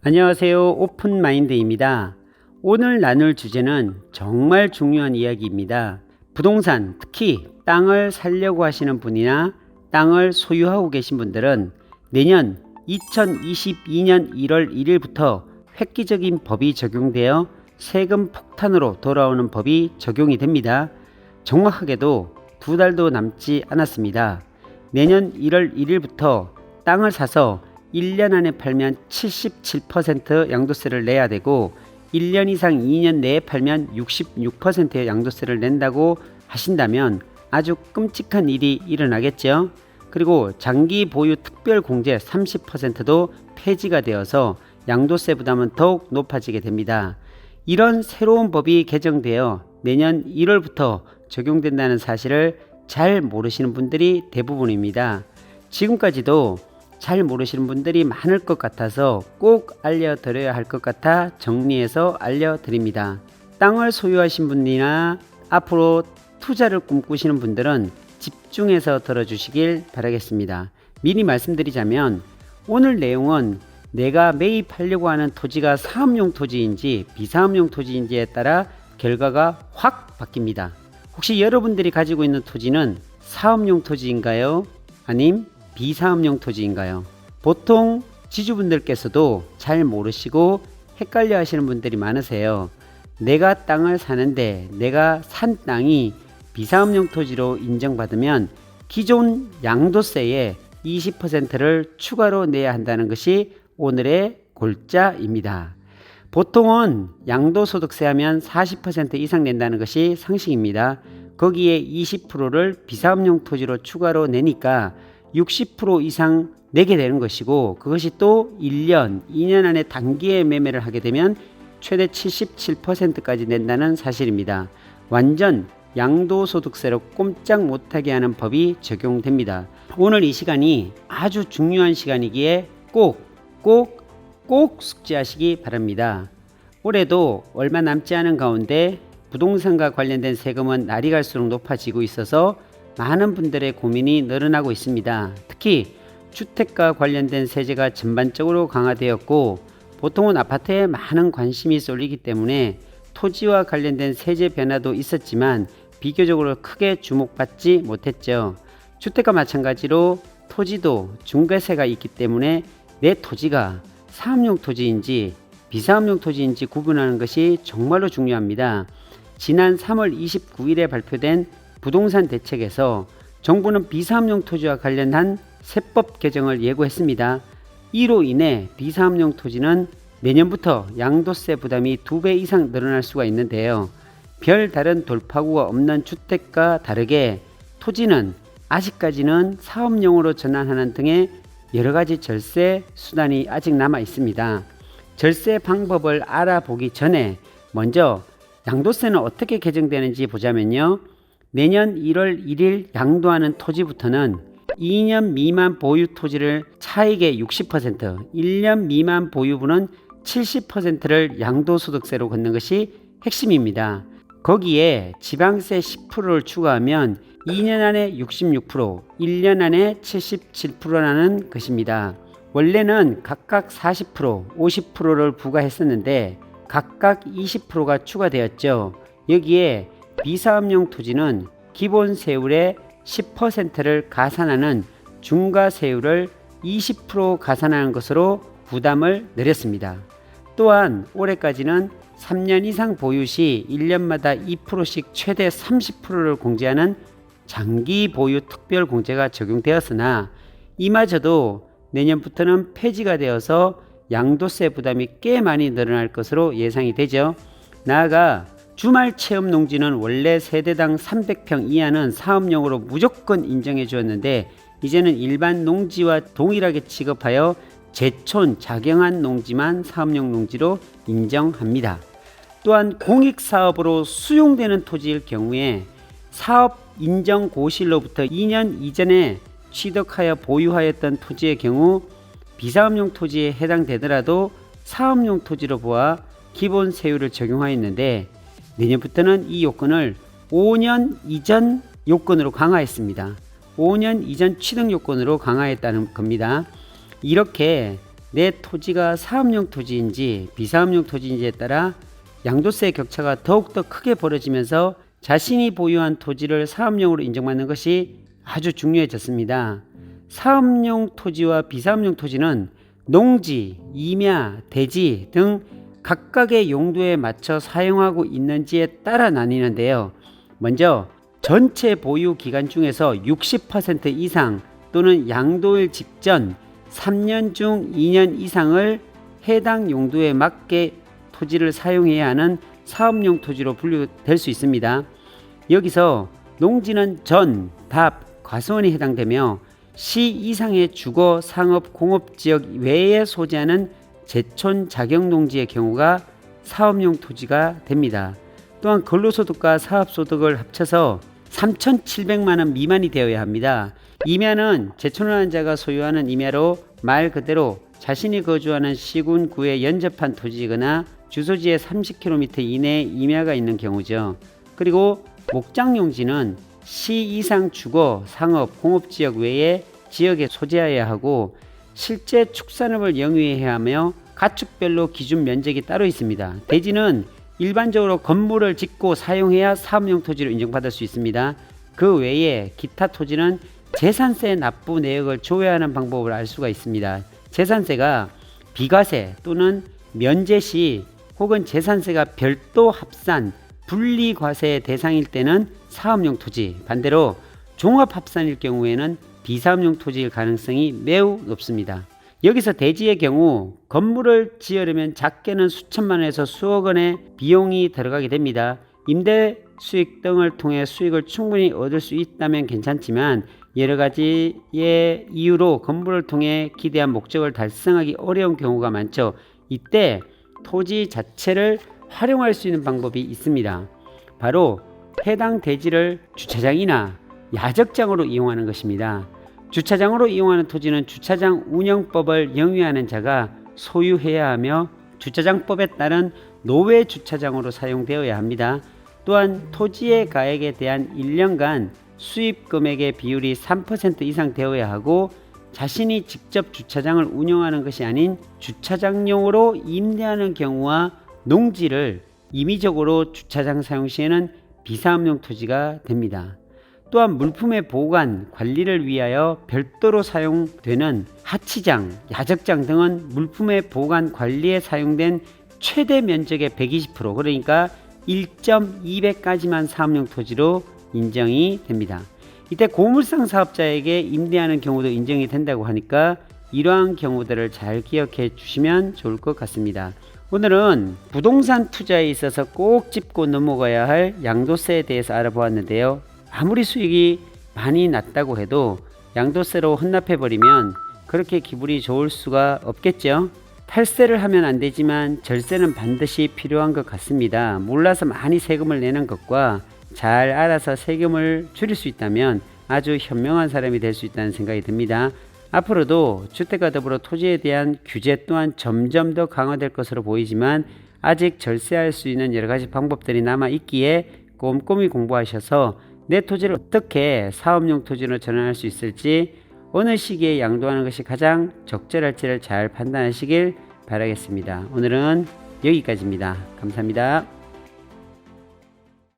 안녕하세요. 오픈마인드입니다. 오늘 나눌 주제는 정말 중요한 이야기입니다. 부동산, 특히 땅을 사려고 하시는 분이나 땅을 소유하고 계신 분들은 내년 2022년 1월 1일부터 획기적인 법이 적용되어 세금 폭탄으로 돌아오는 법이 적용이 됩니다. 정확하게도 2달도 남지 않았습니다. 내년 1월 1일부터 땅을 사서 1년 안에 팔면 77% 양도세를 내야 되고 1년 이상 2년 내에 팔면 66%의 양도세를 낸다고 하신다면 아주 끔찍한 일이 일어나겠죠. 그리고 장기 보유 특별 공제 30%도 폐지가 되어서 양도세 부담은 더욱 높아지게 됩니다. 이런 새로운 법이 개정되어 내년 1월부터 적용된다는 사실을 잘 모르시는 분들이 대부분입니다. 지금까지도 잘 모르시는 분들이 많을 것 같아서 꼭 알려드려야 할 것 같아 정리해서 알려드립니다. 땅을 소유하신 분이나 앞으로 투자를 꿈꾸시는 분들은 집중해서 들어주시길 바라겠습니다. 미리 말씀드리자면 오늘 내용은 내가 매입하려고 하는 토지가 사업용 토지인지 비사업용 토지인지에 따라 결과가 확 바뀝니다. 혹시 여러분들이 가지고 있는 토지는 사업용 토지인가요? 아님 비사업용 토지인가요? 보통 지주분들께서도 잘 모르시고 헷갈려 하시는 분들이 많으세요. 내가 땅을 사는데 내가 산 땅이 비사업용 토지로 인정받으면 기존 양도세의 20%를 추가로 내야 한다는 것이 오늘의 골자입니다. 보통은 양도소득세 하면 40% 이상 낸다는 것이 상식입니다. 거기에 20%를 비사업용 토지로 추가로 내니까 60% 이상 내게 되는 것이고 그것이 또 1년, 2년 안에 단기에 매매를 하게 되면 최대 77%까지 낸다는 사실입니다. 완전 양도소득세로 꼼짝 못하게 하는 법이 적용됩니다. 오늘 이 시간이 아주 중요한 시간이기에 꼭 숙지하시기 바랍니다. 올해도 얼마 남지 않은 가운데 부동산과 관련된 세금은 날이 갈수록 높아지고 있어서 많은 분들의 고민이 늘어나고 있습니다. 특히 주택과 관련된 세제가 전반적으로 강화되었고 보통은 아파트에 많은 관심이 쏠리기 때문에 토지와 관련된 세제 변화도 있었지만 비교적으로 크게 주목받지 못했죠. 주택과 마찬가지로 토지도 중과세가 있기 때문에 내 토지가 사업용 토지인지 비사업용 토지인지 구분하는 것이 정말로 중요합니다. 지난 3월 29일에 발표된 부동산 대책에서 정부는 비사업용 토지와 관련한 세법 개정을 예고했습니다. 이로 인해 비사업용 토지는 내년부터 양도세 부담이 2배 이상 늘어날 수가 있는데요. 별다른 돌파구가 없는 주택과 다르게 토지는 아직까지는 사업용으로 전환하는 등의 여러가지 절세 수단이 아직 남아 있습니다. 절세 방법을 알아보기 전에 먼저 양도세는 어떻게 개정되는지 보자면요. 내년 1월 1일 양도하는 토지부터는 2년 미만 보유 토지를 차익의 60%, 1년 미만 보유분은 70%를 양도소득세로 걷는 것이 핵심입니다. 거기에 지방세 10%를 추가하면 2년 안에 66%, 1년 안에 77%라는 것입니다. 원래는 각각 40%, 50%를 부과했었는데 각각 20%가 추가되었죠. 여기에 비사업용 토지는 기본 세율의 10%를 가산하는 중과세율을 20% 가산하는 것으로 부담을 늘렸습니다. 또한 올해까지는 3년 이상 보유 시 1년마다 2%씩 최대 30%를 공제하는 장기 보유 특별 공제가 적용되었으나 이마저도 내년부터는 폐지가 되어서 양도세 부담이 꽤 많이 늘어날 것으로 예상이 되죠. 나아가 주말 체험 농지는 원래 세대당 300평 이하는 사업용으로 무조건 인정해 주었는데 이제는 일반 농지와 동일하게 취급하여 제촌 작용한 농지만 사업용 농지로 인정합니다. 또한 공익사업으로 수용되는 토지일 경우에 사업 인정 고시일로부터 2년 이전에 취득하여 보유하였던 토지의 경우 비사업용 토지에 해당되더라도 사업용 토지로 보아 기본 세율을 적용하였는데 내년부터는 이 요건을 5년 이전 요건으로 강화했습니다. 5년 이전 취득 요건으로 강화했다는 겁니다. 이렇게 내 토지가 사업용 토지인지 비사업용 토지인지에 따라 양도세 격차가 더욱더 크게 벌어지면서 자신이 보유한 토지를 사업용으로 인정받는 것이 아주 중요해졌습니다. 사업용 토지와 비사업용 토지는 농지, 임야, 대지 등 각각의 용도에 맞춰 사용하고 있는지에 따라 나뉘는데요. 먼저 전체 보유 기간 중에서 60% 이상 또는 양도일 직전 3년 중 2년 이상을 해당 용도에 맞게 토지를 사용해야 하는 사업용 토지로 분류될 수 있습니다. 여기서 농지는 전, 답, 과수원에 해당되며 시 이상의 주거, 상업, 공업지역 외에 소재하는 제촌 자격농지의 경우가 사업용 토지가 됩니다. 또한 근로소득과 사업소득을 합쳐서 3,700만원 미만이 되어야 합니다. 임야는 제촌을 한 자가 소유하는 임야로 말 그대로 자신이 거주하는 시군, 구에 연접한 토지이거나 주소지에 30km 이내에 임야가 있는 경우죠. 그리고 목장용지는 시 이상 주거, 상업, 공업지역 외에 지역에 소재해야 하고 실제 축산업을 영위해야 하며 가축별로 기준 면적이 따로 있습니다. 대지는 일반적으로 건물을 짓고 사용해야 사업용 토지로 인정받을 수 있습니다. 그 외에 기타 토지는 재산세 납부 내역을 조회하는 방법을 알 수가 있습니다. 재산세가 비과세 또는 면제 시 혹은 재산세가 별도 합산, 분리과세의 대상일 때는 사업용 토지, 반대로 종합합산일 경우에는 비사업용 토지일 가능성이 매우 높습니다. 여기서 대지의 경우 건물을 지으려면 작게는 수천만 원에서 수억 원의 비용이 들어가게 됩니다. 임대 수익 등을 통해 수익을 충분히 얻을 수 있다면 괜찮지만 여러 가지의 이유로 건물을 통해 기대한 목적을 달성하기 어려운 경우가 많죠. 이때 토지 자체를 활용할 수 있는 방법이 있습니다. 바로 해당 대지를 주차장이나 야적장으로 이용하는 것입니다. 주차장으로 이용하는 토지는 주차장 운영법을 영위하는 자가 소유해야 하며 주차장법에 따른 노외 주차장으로 사용되어야 합니다. 또한 토지의 가액에 대한 1년간 수입 금액의 비율이 3% 이상 되어야 하고 자신이 직접 주차장을 운영하는 것이 아닌 주차장용으로 임대하는 경우와 농지를 임의적으로 주차장 사용 시에는 비사업용 토지가 됩니다. 또한 물품의 보관, 관리를 위하여 별도로 사용되는 하치장, 야적장 등은 물품의 보관, 관리에 사용된 최대 면적의 120% 그러니까 1.2배까지만 사업용 토지로 인정이 됩니다. 이때 고물상 사업자에게 임대하는 경우도 인정이 된다고 하니까 이러한 경우들을 잘 기억해 주시면 좋을 것 같습니다. 오늘은 부동산 투자에 있어서 꼭 짚고 넘어가야 할 양도세에 대해서 알아보았는데요. 아무리 수익이 많이 났다고 해도 양도세로 헌납해버리면 그렇게 기분이 좋을 수가 없겠죠. 탈세를 하면 안 되지만 절세는 반드시 필요한 것 같습니다. 몰라서 많이 세금을 내는 것과 잘 알아서 세금을 줄일 수 있다면 아주 현명한 사람이 될 수 있다는 생각이 듭니다. 앞으로도 주택과 더불어 토지에 대한 규제 또한 점점 더 강화될 것으로 보이지만 아직 절세할 수 있는 여러 가지 방법들이 남아 있기에 꼼꼼히 공부하셔서 내 토지를 어떻게 사업용 토지로 전환할 수 있을지 어느 시기에 양도하는 것이 가장 적절할지를 잘 판단하시길 바라겠습니다. 오늘은 여기까지입니다. 감사합니다.